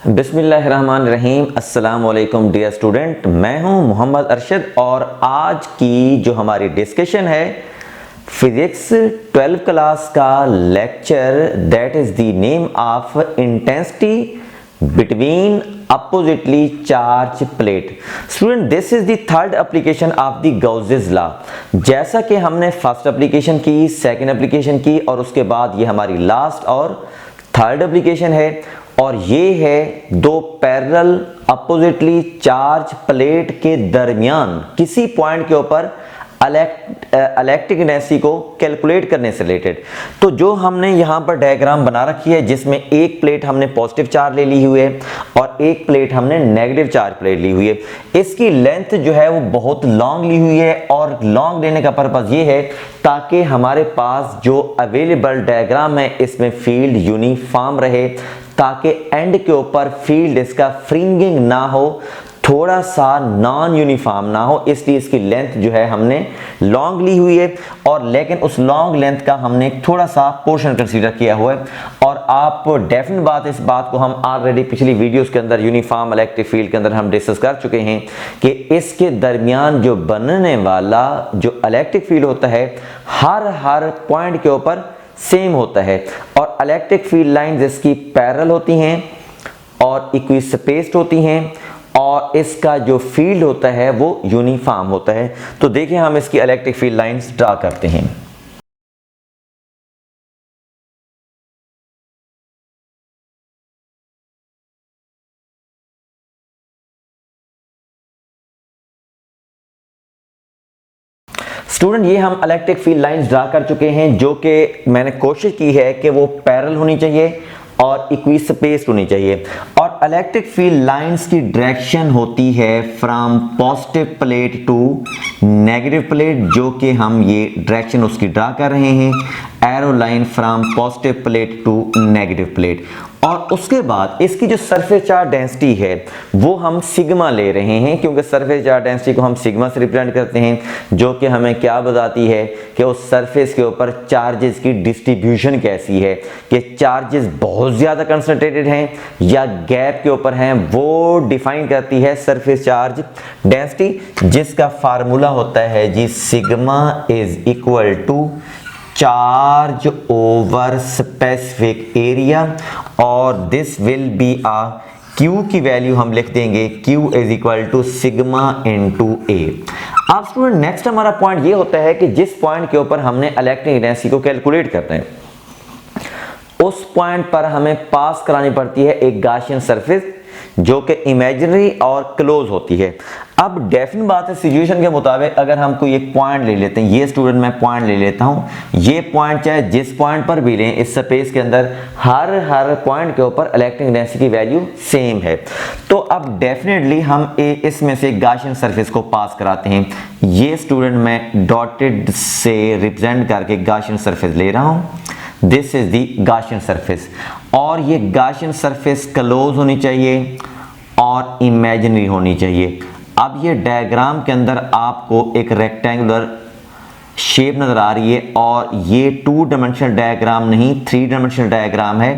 बिस्मिल्लाहिर्रहमानिर्रहीम। अस्सलाम वालेकुम डियर स्टूडेंट, मैं हूं मोहम्मद अरशद और आज की जो हमारी डिस्कशन है फिजिक्स 12 क्लास का lecture that is the name of intensity between oppositely charge plate. Student, this is the third application of the Gauss's law. जैसा कि हमने फर्स्ट एप्लीकेशन की, सेकंड एप्लीकेशन की और उसके बाद ये हमारी लास्ट और थर्ड एप्लीकेशन है और ये है दो पैरेलल अपोजिटली चार्ज प्लेट के दरमियान किसी पॉइंट के ऊपर इलेक्ट्रिक एनर्जी को कैलकुलेट करने से रिलेटेड। तो जो हमने यहाँ पर डायग्राम बना रखी है जिसमें एक प्लेट हमने पॉजिटिव चार्ज ले ली हुई है और एक प्लेट हमने नेगेटिव चार्ज प्लेट ली हुई है। इसकी लेंथ जो है वो बहुत लॉन्ग ली हुई है और लॉन्ग लेने का पर्पज ये है ताकि हमारे पास जो अवेलेबल डायग्राम है इसमें फील्ड यूनिफॉर्म रहे, ताकि एंड के ऊपर फील्ड इसका फ्रिंगिंग ना हो, थोड़ा सा नॉन यूनिफॉर्म ना हो। इसलिए इसकी लेंथ जो है हमने लॉन्ग ली हुई है और लेकिन उस लॉन्ग लेंथ का हमने थोड़ा सा पोर्शन कंसीडर किया हुआ है। और आप डेफिनेट बात, इस बात को हम ऑलरेडी पिछली वीडियोस के अंदर यूनिफॉर्म इलेक्ट्रिक फील्ड के अंदर हम डिस्कस कर चुके हैं कि इसके दरमियान जो बनने वाला जो इलेक्ट्रिक फील्ड होता है हर पॉइंट के ऊपर सेम होता है और इलेक्ट्रिक फील्ड लाइंस इसकी पैरेलल होती हैं और इक्विस्पेस्ड होती हैं और इसका जो फील्ड होता है वो यूनिफॉर्म होता है। तो देखिए हम इसकी इलेक्ट्रिक फील्ड लाइंस ड्रा करते हैं। स्टूडेंट, ये हम इलेक्ट्रिक फील्ड लाइंस ड्रा कर चुके हैं जो कि मैंने कोशिश की है कि वो पैरेलल होनी चाहिए और इक्विस्पेस्ड होनी चाहिए। और इलेक्ट्रिक फील्ड लाइंस की डायरेक्शन होती है from positive plate to negative plate, जो कि हम ये डायरेक्शन उसकी ड्रा कर रहे हैं, arrow line from positive plate to negative plate. और उसके बाद इसकी जो सरफेस चार्ज डेंसिटी है वो हम सिग्मा ले रहे हैं, क्योंकि सरफेस चार्ज डेंसिटी को हम सिग्मा से रिप्रेजेंट करते हैं, जो कि हमें क्या बताती है कि उस सरफेस के ऊपर चार्जेस की डिस्ट्रीब्यूशन कैसी है, कि चार्जेस बहुत ज़्यादा कंसंट्रेटेड हैं या गैप के ऊपर हैं, वो डिफाइन करती है सरफेस चार्ज डेंसिटी, जिसका फार्मूला होता है जी sigma is equal to charge over specific area और this will be ah Q की वैल्यू हम लिख देंगे Q is equal to sigma into A। अब स्टूडेंट नेक्स्ट हमारा पॉइंट ये होता है कि जिस पॉइंट के ऊपर हमने इलेक्ट्रिक एनर्जी को कैलकुलेट करते हैं उस पॉइंट पर हमें पास करानी पड़ती है एक गॉसियन सरफेस जो कि इमेजिनरी और क्लोज होती है। अब डेफिनेट बात है सिचुएशन के मुताबिक अगर हम कोई एक पॉइंट ले लेते हैं, ये स्टूडेंट मैं पॉइंट ले लेता हूं, ये पॉइंट चाहे जिस पॉइंट पर भी लें इस स्पेस के अंदर हर पॉइंट के ऊपर इलेक्ट्रिक एनर्जी की वैल्यू सेम है। तो अब डेफिनेटली हम इसमें से गॉसियन सरफेस को पास कराते हैं। ये स्टूडेंट मैं डॉटेड से रिप्रेजेंट करके गॉसियन सरफेस ले रहा हूं, this is the Gaussian surface और ये गॉसियन सरफेस क्लोज होनी चाहिए और इमेजिनरी होनी चाहिए। अब ये डायग्राम के अंदर आपको एक रेक्टेंगुलर शेप नजर आ रही है और ये 2 डायमेंशनल डायग्राम नहीं 3 डायमेंशनल डायग्राम है,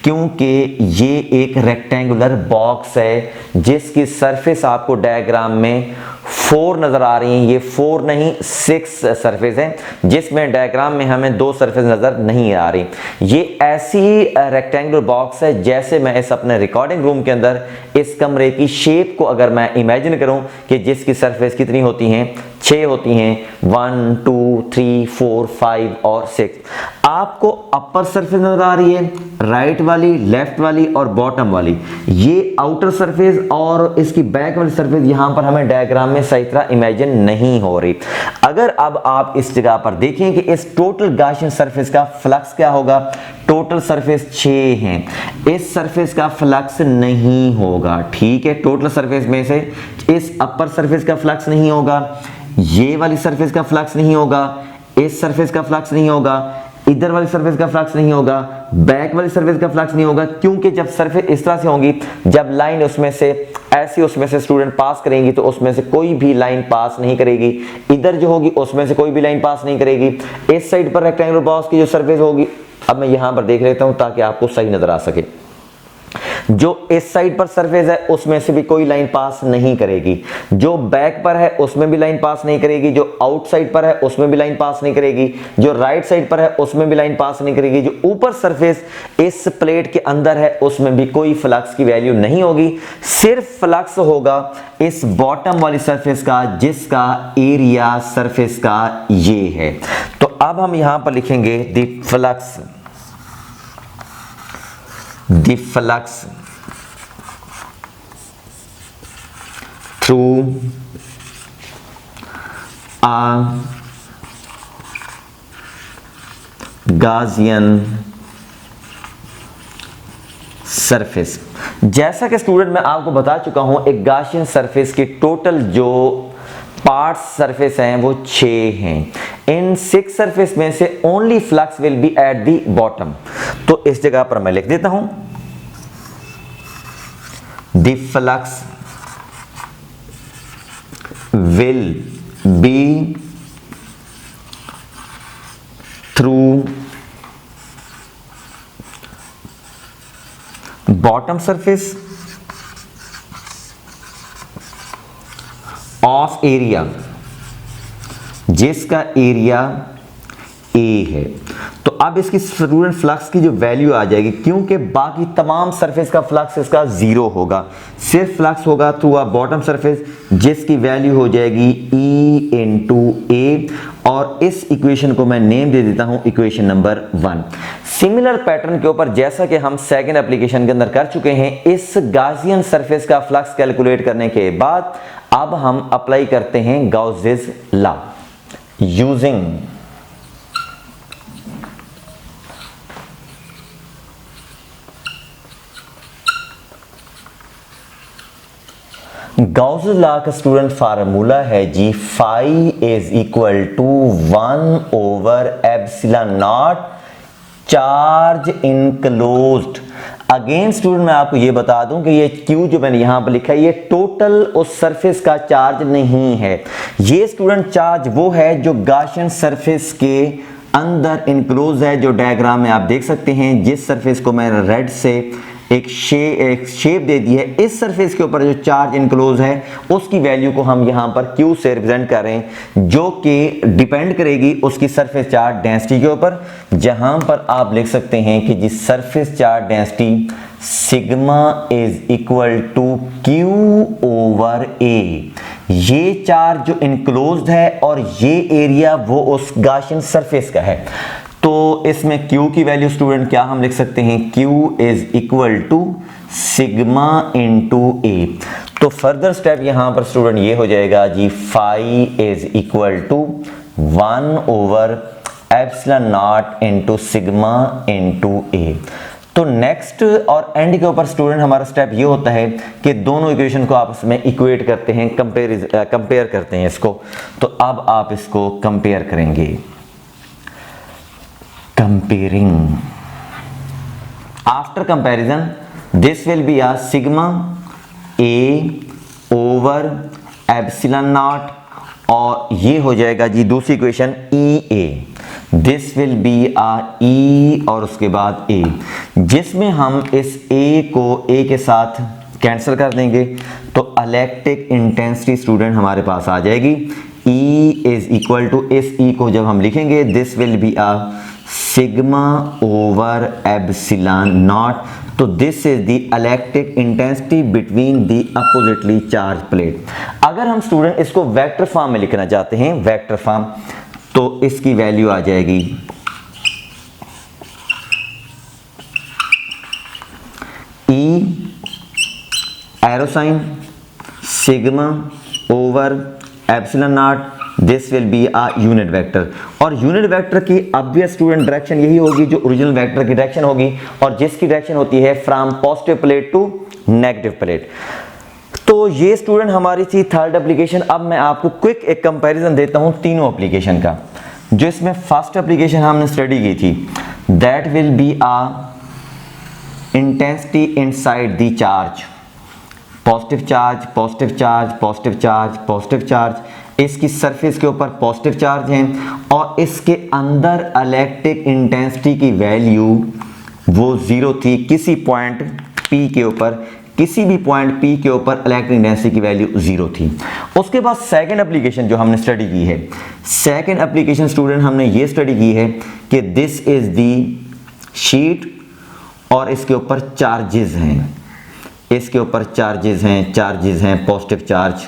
क्योंकि ये एक रेक्टेंगुलर बॉक्स है जिसकी सरफेस आपको डायग्राम में 4 नजर आ रही हैं। ये 4 नहीं 6 सरफेस है, जिसमें डायग्राम में हमें 2 सरफेस नजर नहीं आ रही। ये ऐसी रेक्टेंगुलर बॉक्स है जैसे मैं इस अपने रिकॉर्डिंग रूम के अंदर इस कमरे की शेप को अगर मैं इमेजिन करूं कि जिसकी सरफेस कितनी होती हैं 6 होती हैं, 1 2 3 4 5 और 6। आपको अपर सरफेस नजर आ रही है, राइट वाली, लेफ्ट वाली और बॉटम वाली, ये आउटर सरफेस और इसकी बैक वाली सरफेस यहां पर हमें डायग्राम में सही तरह इमेजिन नहीं हो रही। अगर अब आप इस जगह पर देखें कि इस टोटल गॉसियन सरफेस का फ्लक्स क्या होगा, टोटल सरफेस 6 हैं, इस सरफेस का फ्लक्स नहीं होगा, ठीक है। टोटल सरफेस में से इस अपर सरफेस का फ्लक्स नहीं होगा, ये वाली सरफेस का फ्लक्स नहीं होगा, इस सरफेस का फ्लक्स नहीं होगा, इधर वाली सरफेस का फ्लक्स नहीं होगा, बैक वाली सरफेस का फ्लक्स नहीं होगा, क्योंकि जब सरफेस इस तरह से होंगी, जब लाइन उसमें से ऐसी उसमें से स्टूडेंट पास करेंगी तो उसमें से कोई भी लाइन पास नहीं करेगी, इधर जो होगी उसमें से कोई भी लाइन पास नहीं करेगी। इस साइड पर रेक्टेंगुलर बॉक्स की जो सरफेस होगी, अब मैं यहां पर देख लेता हूं ताकि आपको सही नजर आ सके। जो इस साइड पर सरफेस है उसमें से भी कोई लाइन पास नहीं करेगी, जो बैक पर है उसमें भी लाइन पास नहीं करेगी, जो आउटसाइड पर है उसमें भी लाइन पास नहीं करेगी, जो राइट साइड पर है उसमें भी लाइन पास नहीं करेगी, जो ऊपर सरफेस इस प्लेट के अंदर है उसमें भी कोई फ्लक्स की वैल्यू नहीं होगी। सिर्फ फ्लक्स होगा इस बॉटम वाली सरफेस का जिसका एरिया सरफेस का ये है। तो अब हम यहां पर लिखेंगे the flux through a Gaussian surface. जैसा कि स्टूडेंट मैं आपको बता चुका हूं, एक गाशियन सरफेस की टोटल जो पार्ट्स सरफेस हैं वो 6 हैं। इन 6 सरफेस में से only flux will be at the bottom. तो इस जगह पर मैं लिख देता हूं the flux will be through bottom surface of area जिसका एरिया A है। तो अब इसकी स्टूडेंट फ्लक्स की जो वैल्यू आ जाएगी, क्योंकि बाकी तमाम सरफेस का फ्लक्स इसका 0 होगा, सिर्फ फ्लक्स होगा थ्रू अ बॉटम सरफेस जिसकी वैल्यू हो जाएगी E इंटू A, और इस इक्वेशन को मैं नेम दे देता हूं इक्वेशन नंबर 1। सिमिलर पैटर्न के ऊपर जैसा कि हम सेकंड एप्लीकेशन के अंदर कर चुके हैं, इस गाउसियन सरफेस का फ्लक्स कैलकुलेट करने के बाद अब हम अप्लाई करते हैं Gauss's law using Gauss's law का स्टूडेंट फार्मूला है जी, phi is equal to 1 over epsilon not charge enclosed. Again student मैं आपको ये बता दूं कि ये Q जो मैंने यहां पर लिखा है ये टोटल उस सरफेस का चार्ज नहीं है। ये स्टूडेंट चार्ज वो है जो गाशियन सरफेस के अंदर इनक्लोज है, जो डायग्राम में आप देख सकते हैं। जिस सरफेस को मैंने रेड से एक शेप दे दी है, इस सरफेस के ऊपर जो चार्ज इनक्लोज है उसकी वैल्यू को हम यहां पर Q से रिप्रेजेंट कर रहे हैं, जो कि डिपेंड करेगी उसकी सरफेस चार्ज डेंसिटी के ऊपर। जहां पर आप लिख सकते हैं कि जिस surface charge density sigma is equal to Q over A, ये चार्ज जो इनक्लोज्ड है और ये एरिया वो उस गाशियन सरफेस का है। तो इसमें Q की वैल्यू स्टूडेंट क्या हम लिख सकते हैं, Q is equal to sigma into A। तो फर्दर स्टेप यहां पर स्टूडेंट ये हो जाएगा जी, phi is equal to 1 over epsilon not into sigma into A। तो नेक्स्ट और एंड के ऊपर स्टूडेंट हमारा स्टेप ये होता है कि दोनों इक्वेशन को आपस में इक्वेट करते हैं, कंपेयर करते हैं इसको। तो अब आप इसको कंपेयर करेंगे, comparing. After comparison, this will be a sigma A over epsilon naught, और ये हो जाएगा जी दूसरी equation EA. This will be a E और उसके बाद A, जिसमें हम इस A को A के साथ कैंसिल कर देंगे। तो इलेक्ट्रिक इंटेंसिटी स्टूडेंट हमारे पास आ जाएगी, E इज इक्वल टू, इस E को जब हम लिखेंगे this will be a sigma over epsilon not. तो this is the electric intensity between the oppositely charge plate. अगर हम स्टूडेंट इसको वेक्टर फॉर्म में लिखना चाहते हैं, वेक्टर फॉर्म, तो इसकी वैल्यू आ जाएगी E arrow sign sigma over epsilon not, this will be a unit vector. और यूनिट वेक्टर की ऑब्वियस स्टूडेंट डायरेक्शन यही होगी जो ओरिजिनल वेक्टर की डायरेक्शन होगी, और जिसकी डायरेक्शन होती है from positive plate to negative plate. तो ये स्टूडेंट हमारी थी थर्ड एप्लीकेशन। अब मैं आपको क्विक एक कंपैरिजन देता हूं तीनों एप्लीकेशन का। जो इसमें फर्स्ट एप्लीकेशन हमने स्टडी की थी, that will be a intensity inside the charge, positive charge positive charge positive charge positive charge, इसकी सरफेस के ऊपर पॉजिटिव चार्ज हैं, और इसके अंदर इलेक्ट्रिक इंटेंसिटी की वैल्यू वो 0 थी किसी पॉइंट P के ऊपर, किसी भी पॉइंट P के ऊपर इलेक्ट्रिक डेंसिटी की वैल्यू 0 थी। उसके बाद सेकंड एप्लीकेशन जो हमने स्टडी की है, सेकंड एप्लीकेशन स्टूडेंट हमने ये स्टडी की है कि दिस इज दी शीट और इसके ऊपर चार्जेस हैं, इसके ऊपर चार्जेस हैं पॉजिटिव चार्ज,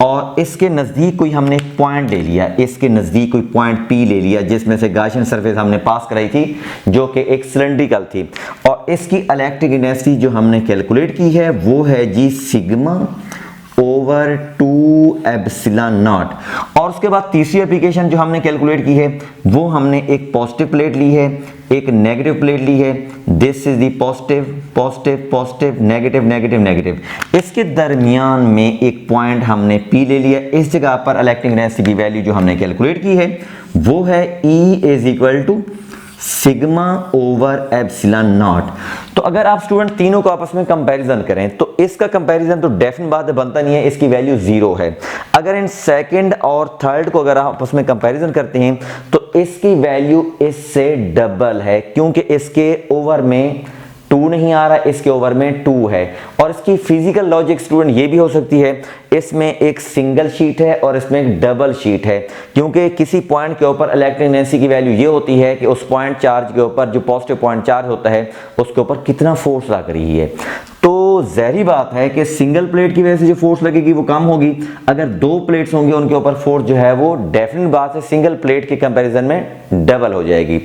और इसके नज़दीक कोई हमने पॉइंट ले लिया, इसके नज़दीक कोई पॉइंट P ले लिया जिसमें से गॉसियन सरफेस हमने पास कराई थी जो कि एक सिलेंड्रिकल थी, और इसकी इलेक्ट्रिक डेंसिटी जो हमने कैलकुलेट की है वो है जी सिग्मा ओवर 2 एप्सिलॉन नॉट। और उसके बाद तीसरी एप्लीकेशन जो हमने कैलकुलेट की है वो हमने एक पॉजिटिव प्लेट ली है, एक नेगेटिव प्लेट ली है, this is the positive positive positive negative negative negative, इसके दरमियान में एक पॉइंट हमने P ले लिया। इस जगह पर इलेक्ट्रिक डेंसिटी की वैल्यू जो हमने कैलकुलेट की है वो है E is equal to sigma over epsilon not. तो अगर आप स्टूडेंट तीनों को आपस में कंपैरिजन करें तो इसका कंपैरिजन तो डेफिनेट बात है बनता नहीं है, इसकी वैल्यू 0 है। अगर इन सेकंड और थर्ड को अगर आप आपस में कंपैरिजन करते हैं तो इसकी वैल्यू इससे डबल है, क्योंकि इसके ओवर में 2 नहीं आ रहा, इसके ओवर में 2 है। और इसकी फिजिकल लॉजिक स्टूडेंट ये भी हो सकती है, इसमें एक सिंगल शीट है और इसमें एक डबल शीट है, क्योंकि किसी पॉइंट के ऊपर इलेक्ट्रिक डेंसिटी की वैल्यू ये होती है कि उस पॉइंट चार्ज के ऊपर जो पॉजिटिव पॉइंट चार्ज होता है उसके ऊपर कितना फोर्स लग रही है। तो ज़ाहिर बात है कि सिंगल प्लेट की वजह से जो फोर्स लगेगी वो कम होगी, अगर 2 प्लेट्स होंगे उनके ऊपर फोर्स जो है वो डेफिनेट बात है सिंगल प्लेट के कंपैरिजन में डबल हो जाएगी।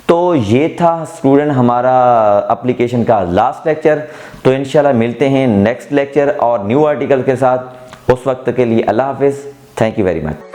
तो ये था स्टूडेंट हमारा एप्लीकेशन का लास्ट लेक्चर। तो इंशाल्लाह मिलते हैं नेक्स्ट लेक्चर और न्यू आर्टिकल के साथ। उस वक्त के लिए अल्लाह हाफिज़, थैंक यू वेरी मच।